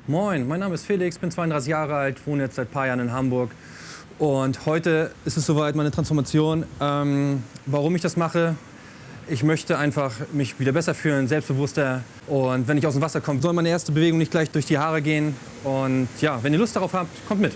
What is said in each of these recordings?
Moin, mein Name ist Felix, bin 32 Jahre alt, wohne jetzt seit ein paar Jahren in Hamburg. Und heute ist es soweit, meine Transformation. Warum ich das mache? Ich möchte einfach mich wieder besser fühlen, selbstbewusster. Und wenn ich aus dem Wasser komme, soll meine erste Bewegung nicht gleich durch die Haare gehen. Und ja, wenn ihr Lust darauf habt, kommt mit.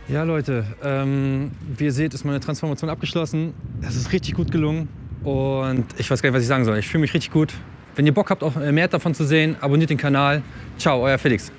Ja Leute, wie ihr seht, ist meine Transformation abgeschlossen. Es ist richtig gut gelungen und ich weiß gar nicht, was ich sagen soll. Ich fühle mich richtig gut. Wenn ihr Bock habt, auch mehr davon zu sehen, abonniert den Kanal. Ciao, euer Felix.